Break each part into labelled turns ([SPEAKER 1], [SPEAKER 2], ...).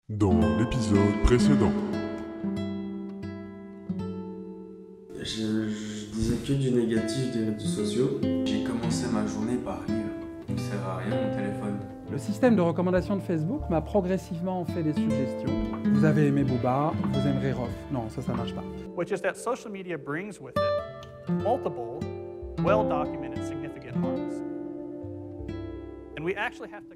[SPEAKER 1] Dans l'épisode précédent.
[SPEAKER 2] Je disais que du négatif des réseaux sociaux. J'ai commencé ma journée par lire. Il ne sert à rien mon téléphone.
[SPEAKER 3] Le système de recommandation de Facebook m'a progressivement fait des suggestions. Vous avez aimé Booba, vous aimerez Rof. Non, ça marche pas.
[SPEAKER 4] Which is that social media brings with it multiple, well-documented significant harms. And we actually have to...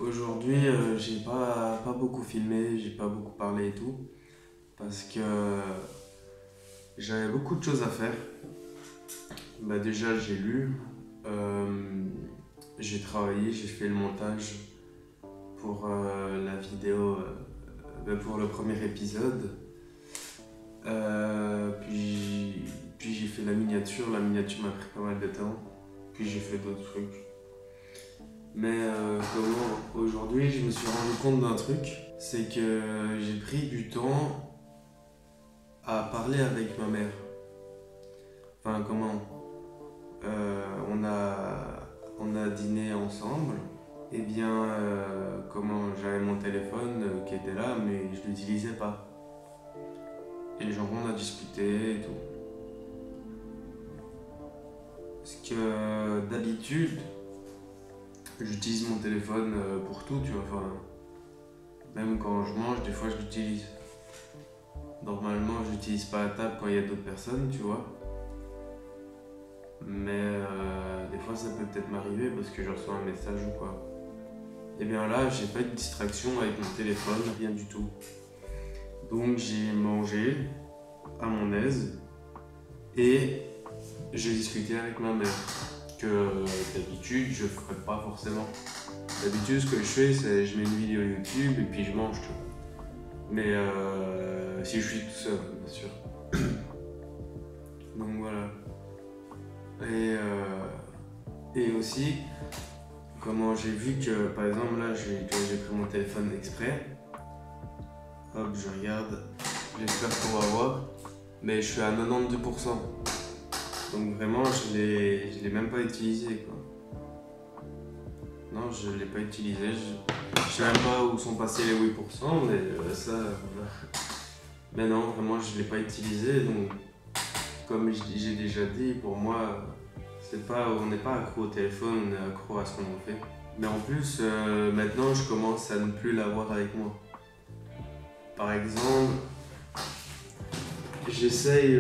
[SPEAKER 2] Aujourd'hui, j'ai pas beaucoup filmé, j'ai pas beaucoup parlé et tout. Parce que j'avais beaucoup de choses à faire. Déjà, j'ai lu, j'ai travaillé, j'ai fait le montage pour la vidéo, pour le premier épisode. Puis j'ai fait la miniature m'a pris pas mal de temps. Puis j'ai fait d'autres trucs. Mais aujourd'hui, je me suis rendu compte d'un truc, c'est que j'ai pris du temps à parler avec ma mère. Enfin, comment on a dîné ensemble. Et bien, j'avais mon téléphone qui était là, mais je l'utilisais pas. Et genre, on a discuté et tout. Parce que d'habitude, j'utilise mon téléphone pour tout, tu vois. Enfin, même quand je mange, des fois je l'utilise. Normalement, je l'utilise pas à table quand il y a d'autres personnes, tu vois. Mais des fois, ça peut peut-être m'arriver parce que je reçois un message ou quoi. Et bien là, j'ai pas eu de distraction avec mon téléphone, rien du tout. Donc j'ai mangé à mon aise et j'ai discuté avec ma mère. Que d'habitude je ferais pas forcément. D'habitude ce que je fais c'est je mets une vidéo YouTube et puis je mange tout. Mais si je suis tout seul bien sûr. Donc voilà. Et aussi comment j'ai vu que par exemple là j'ai pris mon téléphone exprès. Hop je regarde. J'espère qu'on va voir. Mais je suis à 92%. Donc vraiment, je l'ai même pas utilisé quoi. Non, je l'ai pas utilisé. Je sais même pas où sont passés les 8%, mais ça, voilà. Mais non, vraiment, je l'ai pas utilisé. Donc, comme j'ai déjà dit, pour moi, on n'est pas accro au téléphone, on est accro à ce qu'on en fait. Mais en plus, maintenant, je commence à ne plus l'avoir avec moi. Par exemple, j'essaye,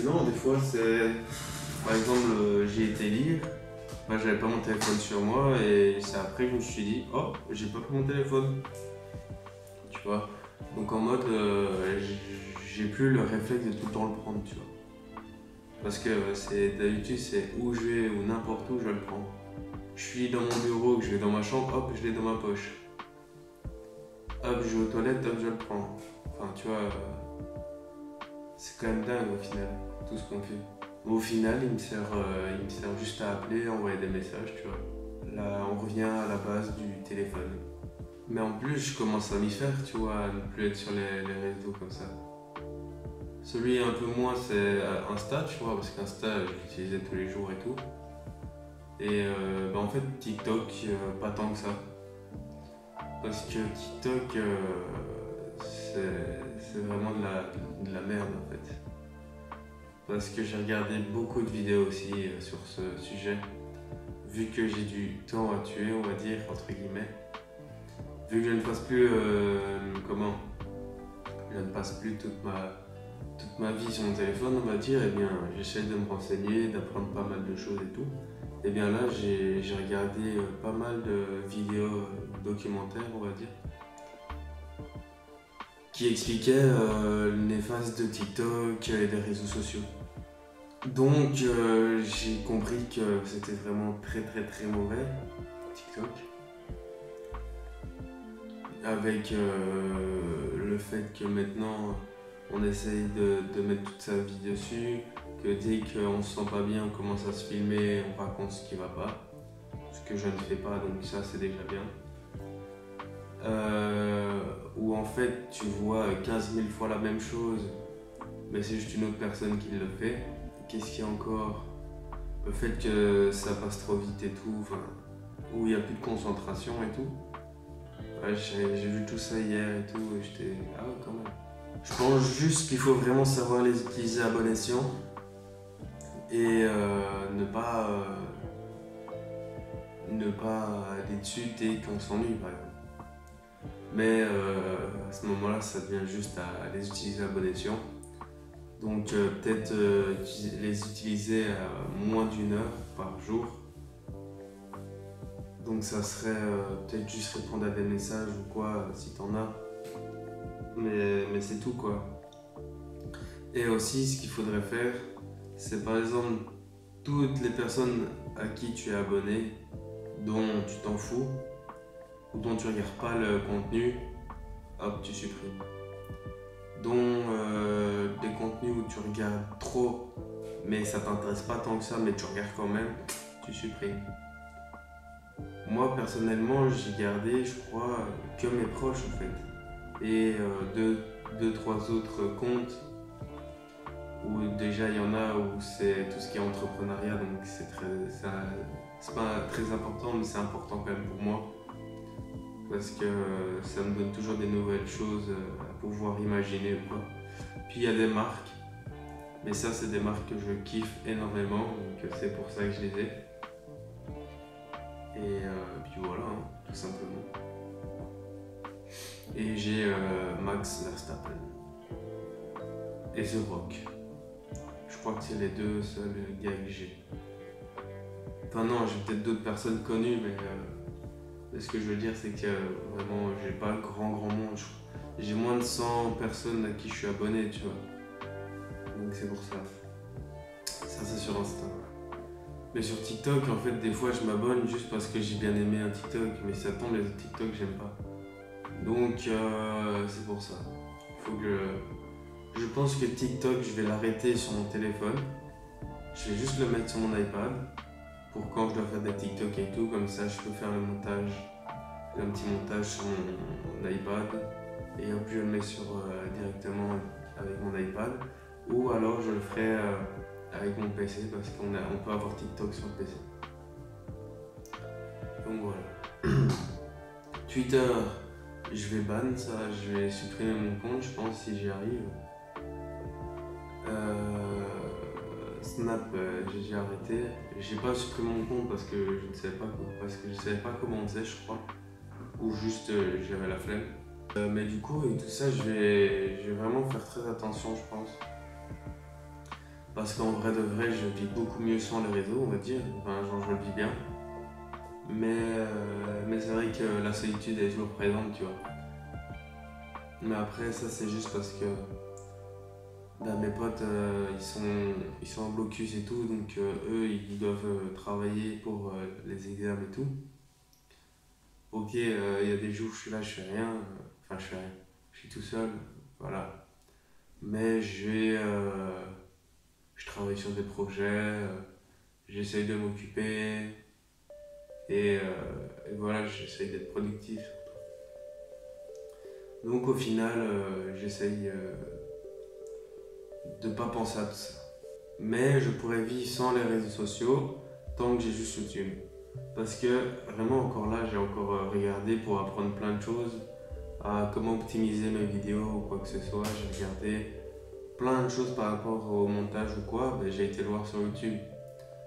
[SPEAKER 2] non, des fois c'est, par exemple, j'ai été lire, moi j'avais pas mon téléphone sur moi et c'est après que je me suis dit, oh, j'ai pas pris mon téléphone, tu vois. Donc en mode, j'ai plus le réflexe de tout le temps le prendre, tu vois. Parce que d'habitude c'est où je vais ou n'importe où je le prends. Je suis dans mon bureau, que je vais dans ma chambre, hop, je l'ai dans ma poche. Hop, je vais aux toilettes, hop, je le prends. Enfin, tu vois. C'est quand même dingue au final, tout ce qu'on fait. Au final, il me sert juste à appeler, à envoyer des messages, tu vois. Là, on revient à la base du téléphone. Mais en plus, je commence à m'y faire, tu vois, à ne plus être sur les réseaux comme ça. Celui un peu moins, c'est Insta, tu vois, parce qu'Insta, je l'utilisais tous les jours et tout. Et en fait, TikTok, pas tant que ça. Parce que TikTok, c'est vraiment de la merde en fait. Parce que j'ai regardé beaucoup de vidéos aussi sur ce sujet. Vu que j'ai du temps à tuer, on va dire, entre guillemets. Vu que je ne passe plus, je ne passe plus toute ma vie sur mon téléphone, on va dire, et bien j'essaie de me renseigner, d'apprendre pas mal de choses et tout. Et bien là, j'ai regardé pas mal de vidéos documentaires, on va dire, qui expliquait le néfaste de TikTok et des réseaux sociaux. Donc j'ai compris que c'était vraiment très très très mauvais, TikTok. Avec le fait que maintenant on essaye de mettre toute sa vie dessus, que dès qu'on se sent pas bien, on commence à se filmer, on raconte ce qui va pas. Ce que je ne fais pas, donc ça c'est déjà bien. fait tu vois 15 000 fois la même chose, mais c'est juste une autre personne qui le fait. Qu'est-ce qu'il y a encore? Le fait que ça passe trop vite et tout, enfin, où il n'y a plus de concentration et tout. Ouais, j'ai vu tout ça hier et tout, et j'étais... Ah ouais, quand même. Je pense juste qu'il faut vraiment savoir les utiliser à bon escient et ne pas aller dessus dès qu'on s'ennuie, par exemple. Mais à ce moment-là, ça devient juste à les utiliser à bon escient. Donc peut-être les utiliser moins d'1 heure par jour. Donc ça serait peut-être juste répondre à des messages ou quoi, si t'en as. Mais c'est tout, quoi. Et aussi, ce qu'il faudrait faire, c'est par exemple toutes les personnes à qui tu es abonné, dont tu t'en fous, ou dont tu regardes pas le contenu, hop, tu supprimes. Dont des contenus où tu regardes trop, mais ça t'intéresse pas tant que ça, mais tu regardes quand même, tu supprimes. Moi, personnellement, j'ai gardé, je crois, que mes proches, en fait. Et deux, trois autres comptes où déjà il y en a où c'est tout ce qui est entrepreneuriat, donc c'est pas très important, mais c'est important quand même pour moi parce que ça me donne toujours des nouvelles choses à pouvoir imaginer ou quoi. Puis il y a des marques, mais ça c'est des marques que je kiffe énormément, donc c'est pour ça que je les ai. Et puis voilà, hein, tout simplement. Et j'ai Max Verstappen et The Rock. Je crois que c'est les deux seuls gars que j'ai. Enfin non, j'ai peut-être d'autres personnes connues, mais ce que je veux dire c'est que vraiment j'ai pas grand monde. J'ai moins de 100 personnes à qui je suis abonné, tu vois. Donc c'est pour ça. Ça c'est sur Insta. Mais sur TikTok, en fait, des fois je m'abonne juste parce que j'ai bien aimé un TikTok, mais ça tombe, les autres TikTok j'aime pas. Donc c'est pour ça. Faut que je pense que TikTok, je vais l'arrêter sur mon téléphone. Je vais juste le mettre sur mon iPad pour quand je dois faire des TikTok et tout, comme ça je peux faire le montage, un petit montage sur mon iPad et hop je le mets directement avec mon iPad, ou alors je le ferai avec mon PC parce qu'on peut avoir TikTok sur le PC. Donc voilà. Twitter, je vais ban ça, je vais supprimer mon compte, je pense, si j'y arrive. Snap, j'ai déjà arrêté. J'ai pas supprimé mon compte parce que je ne savais pas quoi, parce que je savais pas comment on faisait, je crois. Ou juste j'avais la flemme. Mais du coup, et tout ça, je vais vraiment faire très attention, je pense. Parce qu'en vrai de vrai, je vis beaucoup mieux sans les réseaux, on va dire. Enfin, genre, je le vis bien. Mais c'est vrai que la solitude est toujours présente, tu vois. Mais après, ça, c'est juste parce que mes potes, ils sont en blocus et tout, donc eux, ils doivent travailler pour les examens et tout. Ok, il y a des jours où je suis là, je fais rien. Enfin, je fais rien. Je suis tout seul, voilà. Mais je travaille sur des projets, j'essaye de m'occuper et voilà, j'essaye d'être productif. Donc au final, j'essaye de pas penser à tout ça. Mais je pourrais vivre sans les réseaux sociaux tant que j'ai juste YouTube. Parce que vraiment encore là, j'ai encore regardé pour apprendre plein de choses, à comment optimiser mes vidéos ou quoi que ce soit. J'ai regardé plein de choses par rapport au montage ou quoi, j'ai été le voir sur YouTube.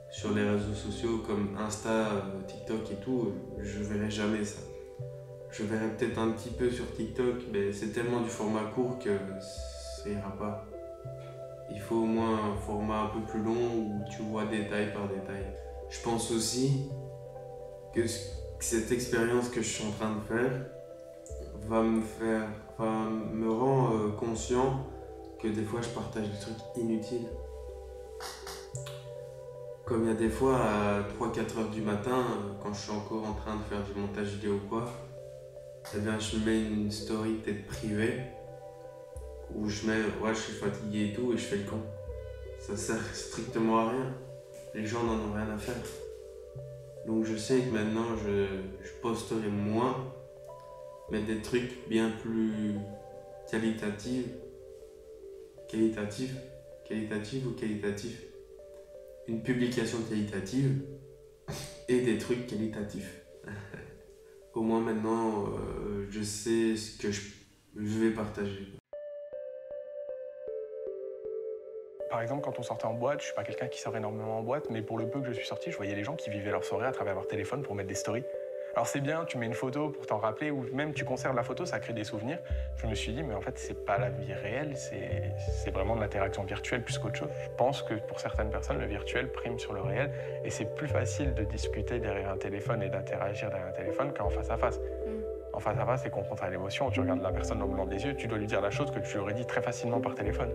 [SPEAKER 2] Sur les réseaux sociaux comme Insta, TikTok et tout, je verrai jamais ça. Je verrai peut-être un petit peu sur TikTok, mais c'est tellement du format court que ça ira pas. Il faut au moins un format un peu plus long où tu vois détail par détail. Je pense aussi que cette expérience que je suis en train de faire me rend conscient que des fois je partage des trucs inutiles. Comme il y a des fois à 3-4 heures du matin, quand je suis encore en train de faire du montage vidéo ou quoi, eh bien je mets une story peut-être privée où je mets ouais je suis fatigué et tout et je fais le con. Ça sert strictement à rien. Les gens n'en ont rien à faire. Donc je sais que maintenant je posterai moins, mais des trucs bien plus qualitatifs ou qualitatifs. Une publication qualitative et des trucs qualitatifs. Au moins maintenant, je sais ce que je vais partager.
[SPEAKER 5] Par exemple, quand on sortait en boîte, je suis pas quelqu'un qui sort énormément en boîte, mais pour le peu que je suis sorti, je voyais les gens qui vivaient leur soirée à travers leur téléphone pour mettre des stories. Alors c'est bien, tu mets une photo pour t'en rappeler, ou même tu conserves la photo, ça crée des souvenirs. Je me suis dit, mais en fait, c'est pas la vie réelle, c'est vraiment de l'interaction virtuelle plus qu'autre chose. Je pense que pour certaines personnes, le virtuel prime sur le réel, et c'est plus facile de discuter derrière un téléphone et d'interagir derrière un téléphone qu'en face à face. En face à face, c'est confronté à l'émotion, tu regardes la personne dans le blanc des yeux, tu dois lui dire la chose que tu lui aurais dit très facilement par téléphone.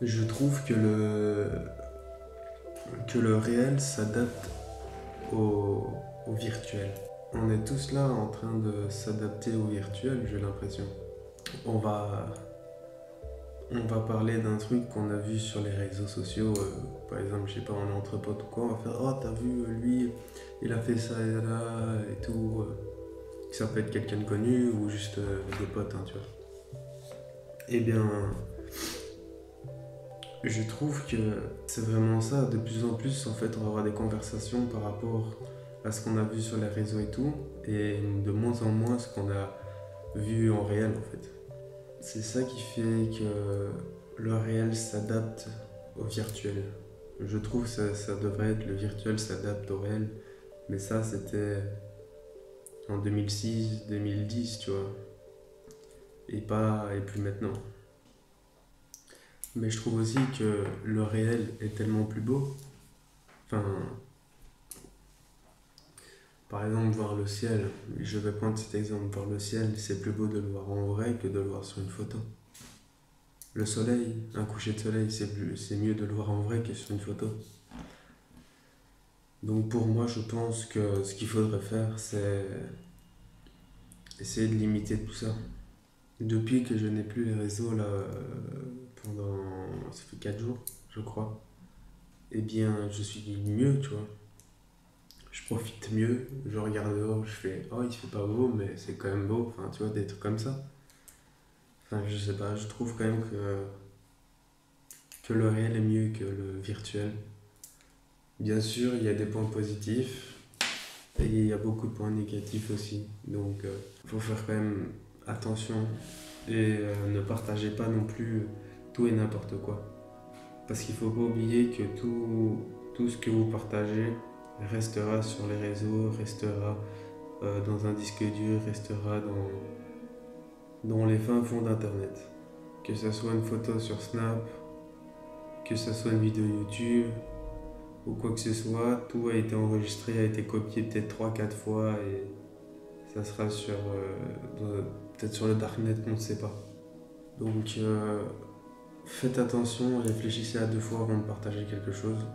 [SPEAKER 2] Je trouve que le réel s'adapte au virtuel. On est tous là en train de s'adapter au virtuel, j'ai l'impression. On va parler d'un truc qu'on a vu sur les réseaux sociaux, par exemple, je sais pas, on est entre potes ou quoi, on va faire « Oh, t'as vu, lui, il a fait ça et là, et tout. » Ça peut être quelqu'un de connu ou juste des potes, hein, tu vois. Eh bien, je trouve que c'est vraiment ça. De plus en plus, en fait, on va avoir des conversations par rapport à ce qu'on a vu sur les réseaux et tout, et de moins en moins ce qu'on a vu en réel, en fait. C'est ça qui fait que le réel s'adapte au virtuel. Je trouve que ça devrait être le virtuel s'adapte au réel, mais ça, c'était en 2006, 2010, tu vois, et plus maintenant. Mais je trouve aussi que le réel est tellement plus beau. Enfin, par exemple, voir le ciel, je vais prendre cet exemple, voir le ciel, c'est plus beau de le voir en vrai que de le voir sur une photo. Le soleil, un coucher de soleil, c'est mieux de le voir en vrai que sur une photo. Donc pour moi, je pense que ce qu'il faudrait faire, c'est essayer de limiter tout ça. Depuis que je n'ai plus les réseaux, là, ça fait 4 jours, je crois, eh bien, je suis mieux, tu vois. Je profite mieux, je regarde dehors, je fais « Oh, il fait pas beau, mais c'est quand même beau », enfin, tu vois, des trucs comme ça. Enfin, je sais pas, je trouve quand même que le réel est mieux que le virtuel. Bien sûr, il y a des points positifs et il y a beaucoup de points négatifs aussi. Donc, il faut faire quand même attention et ne partagez pas non plus tout et n'importe quoi. Parce qu'il ne faut pas oublier que tout ce que vous partagez restera sur les réseaux, restera dans un disque dur, restera dans les fins fonds d'internet. Que ce soit une photo sur Snap, que ce soit une vidéo YouTube ou quoi que ce soit, tout a été enregistré, a été copié peut-être 3-4 fois et ça sera peut-être sur le darknet, on ne sait pas. Donc faites attention, réfléchissez à 2 fois avant de partager quelque chose.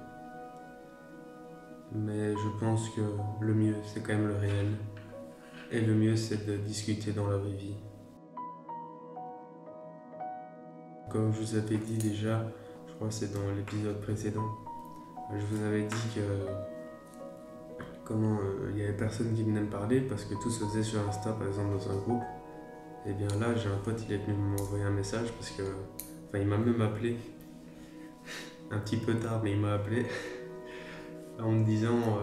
[SPEAKER 2] Mais je pense que le mieux, c'est quand même le réel. Et le mieux, c'est de discuter dans la vraie vie. Comme je vous avais dit déjà, je crois que c'est dans l'épisode précédent, je vous avais dit que il y avait personne qui venait me parler parce que tout se faisait sur Insta, par exemple dans un groupe. Et bien là, j'ai un pote, il est venu m'envoyer un message parce que, il m'a même appelé, un petit peu tard, mais il m'a appelé en me disant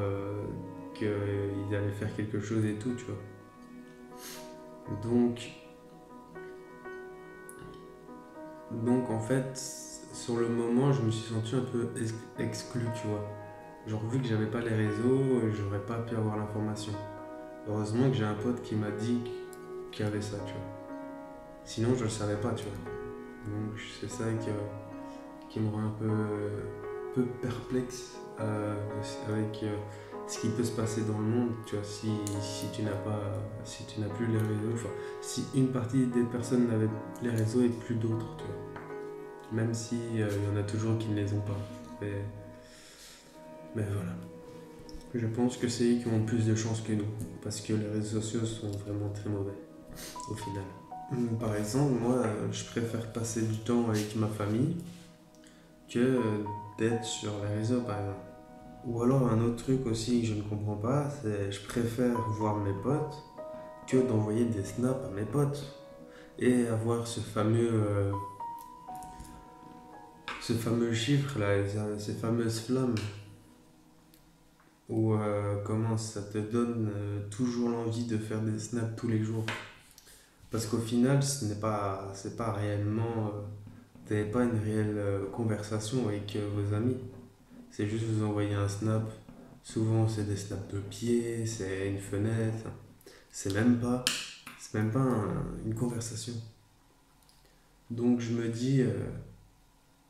[SPEAKER 2] qu'il allait faire quelque chose et tout, tu vois. Donc en fait, sur le moment, je me suis senti un peu exclu, tu vois. Genre, vu que j'avais pas les réseaux, j'aurais pas pu avoir l'information. Heureusement que j'ai un pote qui m'a dit qu'il y avait ça, tu vois. Sinon, je le savais pas, tu vois. Donc, c'est ça qui me rend un peu perplexe avec ce qui peut se passer dans le monde, tu vois, si tu n'as plus les réseaux, enfin, si une partie des personnes n'avaient les réseaux et plus d'autres, tu vois. Même si y en a toujours qui ne les ont pas. Mais voilà. Je pense que c'est eux qui ont plus de chance que nous, parce que les réseaux sociaux sont vraiment très mauvais, au final. Par exemple, moi, je préfère passer du temps avec ma famille que d'être sur les réseaux, par exemple. Ou alors un autre truc aussi que je ne comprends pas, c'est je préfère voir mes potes que d'envoyer des snaps à mes potes et avoir ce fameux chiffre là, ces fameuses flammes où comment ça te donne toujours l'envie de faire des snaps tous les jours. Parce qu'au final, c'est pas réellement, vous n'avez pas une réelle conversation avec vos amis. C'est juste vous envoyer un snap. Souvent, c'est des snaps de pied, c'est une fenêtre. C'est même pas une conversation. Donc je me dis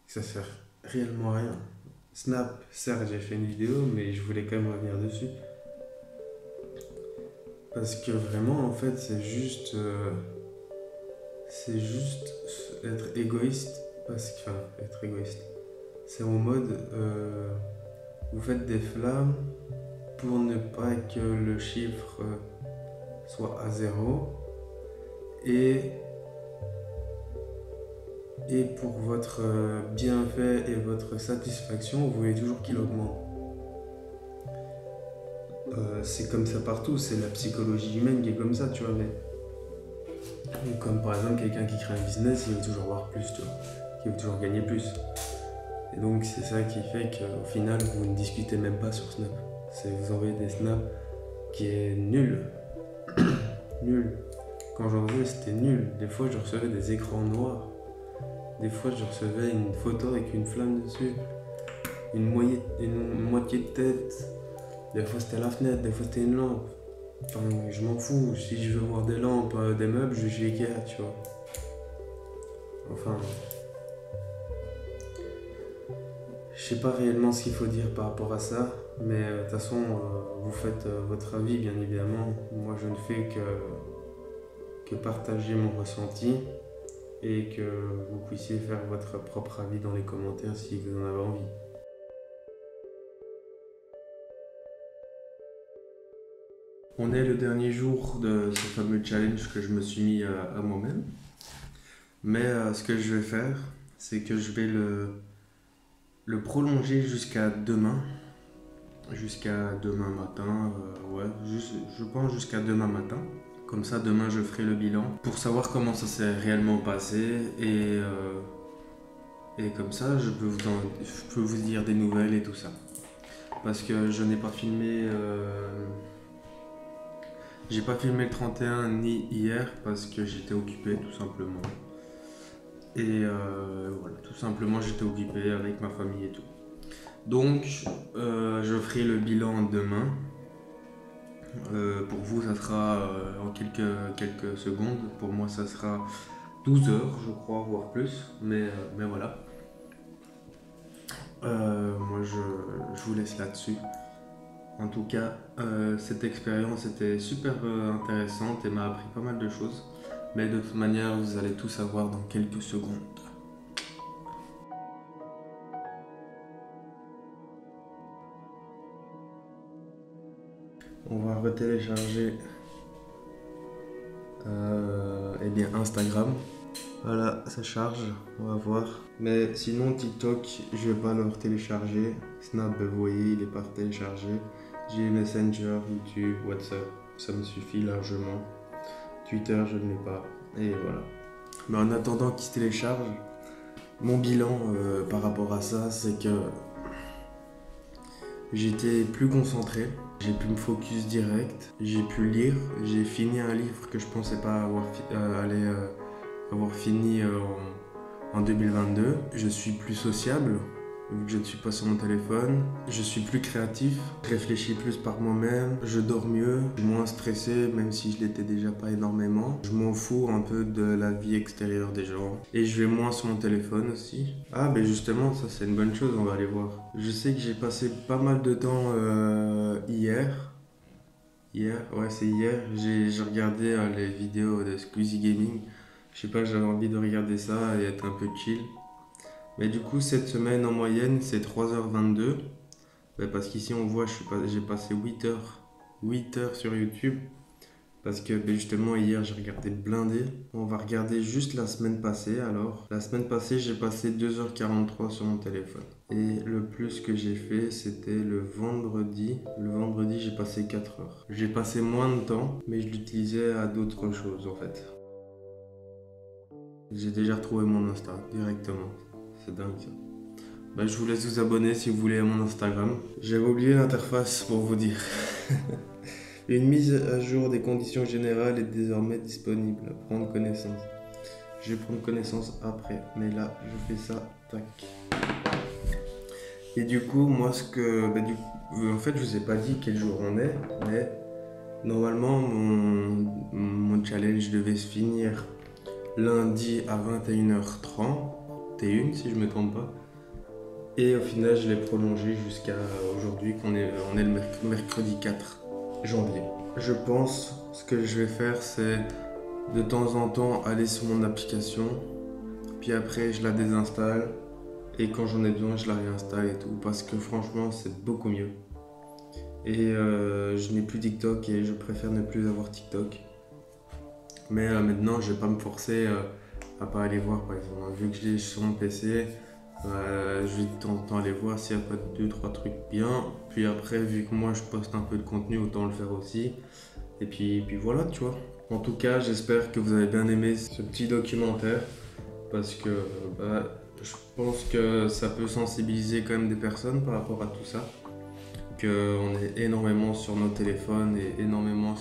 [SPEAKER 2] que ça sert réellement à rien. Snap, certes, j'ai fait une vidéo, mais je voulais quand même revenir dessus. Parce que vraiment, en fait, c'est juste être égoïste. Être égoïste. C'est en mode, vous faites des flammes pour ne pas que le chiffre soit à 0. Et pour votre bienfait et votre satisfaction, vous voulez toujours qu'il augmente. C'est comme ça partout, c'est la psychologie humaine qui est comme ça, tu vois. Mais comme par exemple quelqu'un qui crée un business, il veut toujours avoir plus, tu vois. Il veut toujours gagner plus. Et donc c'est ça qui fait qu'au final, vous ne discutez même pas sur Snap. C'est vous envoyez des snaps qui est nul. Nul. Quand j'en faisais, c'était nul. Des fois, je recevais des écrans noirs. Des fois, je recevais une photo avec une flamme dessus. Une moitié de tête. Des fois, c'était la fenêtre. Des fois, c'était une lampe. Enfin, je m'en fous. Si je veux voir des lampes, des meubles, je vais chez Ikea, tu vois. Enfin... Je sais pas réellement ce qu'il faut dire par rapport à ça. Mais de toute façon, vous faites votre avis, bien évidemment. Moi, je ne fais que partager mon ressenti et que vous puissiez faire votre propre avis dans les commentaires si vous en avez envie. On est le dernier jour de ce fameux challenge que je me suis mis à moi-même. Mais ce que je vais faire, c'est que je vais le prolonger jusqu'à demain. Jusqu'à demain matin, je pense jusqu'à demain matin. Comme ça, demain, je ferai le bilan pour savoir comment ça s'est réellement passé et comme ça, je peux vous dire des nouvelles et tout ça. Parce que je n'ai pas filmé... j'ai pas filmé le 31 ni hier parce que j'étais occupé tout simplement. Et voilà, tout simplement, j'étais occupé avec ma famille et tout. Donc, je ferai le bilan demain. Pour vous, ça sera en quelques secondes. Pour moi, ça sera 12 heures, je crois, voire plus. Mais voilà. Moi, je vous laisse là-dessus. En tout cas, cette expérience était super intéressante et m'a appris pas mal de choses. Mais de toute manière, vous allez tout savoir dans quelques secondes. On va retélécharger Instagram. Voilà, ça charge, on va voir. Mais sinon TikTok, je vais pas le télécharger. Snap, vous voyez, il est pas téléchargé. J'ai Messenger, YouTube, WhatsApp, ça me suffit largement. Twitter, je ne l'ai pas. Et voilà. Mais en attendant qu'il se télécharge, mon bilan par rapport à ça, c'est que j'étais plus concentré. J'ai pu me focus direct, j'ai pu lire, j'ai fini un livre que je pensais pas avoir fini en 2022. Je suis plus sociable, vu que je ne suis pas sur mon téléphone. Je suis plus créatif, je réfléchis plus par moi-même, je dors mieux, moins stressé, même si je l'étais déjà pas énormément. Je m'en fous un peu de la vie extérieure des gens. Et je vais moins sur mon téléphone aussi. Ah ben justement, ça c'est une bonne chose, on va aller voir. Je sais que j'ai passé pas mal de temps hier. Ouais c'est hier, j'ai regardé les vidéos de Squeezie Gaming. Je sais pas, j'avais envie de regarder ça et être un peu chill. Mais du coup, cette semaine, en moyenne, c'est 3h22. Parce qu'ici, on voit, j'ai passé 8 heures sur YouTube. Parce que justement hier j'ai regardé Blindé. On va regarder juste la semaine passée alors. La semaine passée j'ai passé 2h43 sur mon téléphone. Et le plus que j'ai fait c'était le vendredi. Le vendredi j'ai passé 4 heures. J'ai passé moins de temps mais je l'utilisais à d'autres choses en fait. J'ai déjà retrouvé mon Insta directement. C'est dingue ça. Bah, je vous laisse vous abonner si vous voulez à mon Instagram. J'avais oublié l'interface pour vous dire. Une mise à jour des conditions générales est désormais disponible. Prendre connaissance. Je vais prendre connaissance après. Mais là, je fais ça. Tac. Et du coup, moi, en fait, je vous ai pas dit quel jour on est. Mais normalement, mon challenge devait se finir lundi à 21h31, si je me trompe pas. Et au final, je l'ai prolongé jusqu'à aujourd'hui, on est le mercredi 4 janvier. Je pense, ce que je vais faire, c'est de temps en temps aller sur mon application, puis après, je la désinstalle, et quand j'en ai besoin, je la réinstalle et tout, parce que franchement, c'est beaucoup mieux. Et je n'ai plus TikTok et je préfère ne plus avoir TikTok. Mais maintenant, je vais pas me forcer à pas aller voir, par exemple. Vu que je l'ai sur mon PC, je vais de temps en temps aller voir s'il n'y a pas 2-3 trucs bien. Puis après, vu que moi je poste un peu de contenu, autant le faire aussi. Et puis voilà, tu vois. En tout cas, j'espère que vous avez bien aimé ce petit documentaire. Parce que je pense que ça peut sensibiliser quand même des personnes par rapport à tout ça. Qu'on est énormément sur nos téléphones et énormément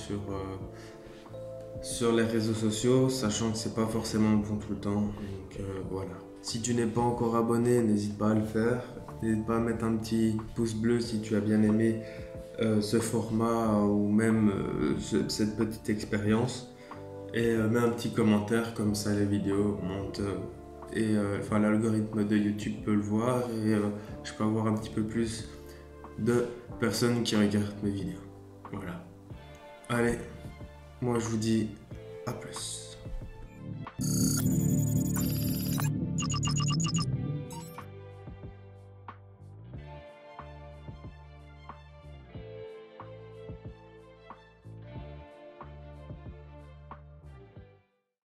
[SPEAKER 2] sur les réseaux sociaux, sachant que c'est pas forcément bon tout le temps. Donc voilà. Si tu n'es pas encore abonné, n'hésite pas à le faire. N'hésite pas à mettre un petit pouce bleu si tu as bien aimé ce format ou même cette petite expérience. Et mets un petit commentaire, comme ça les vidéos montent. L'algorithme de YouTube peut le voir et je peux avoir un petit peu plus de personnes qui regardent mes vidéos. Voilà. Allez, moi je vous dis à plus.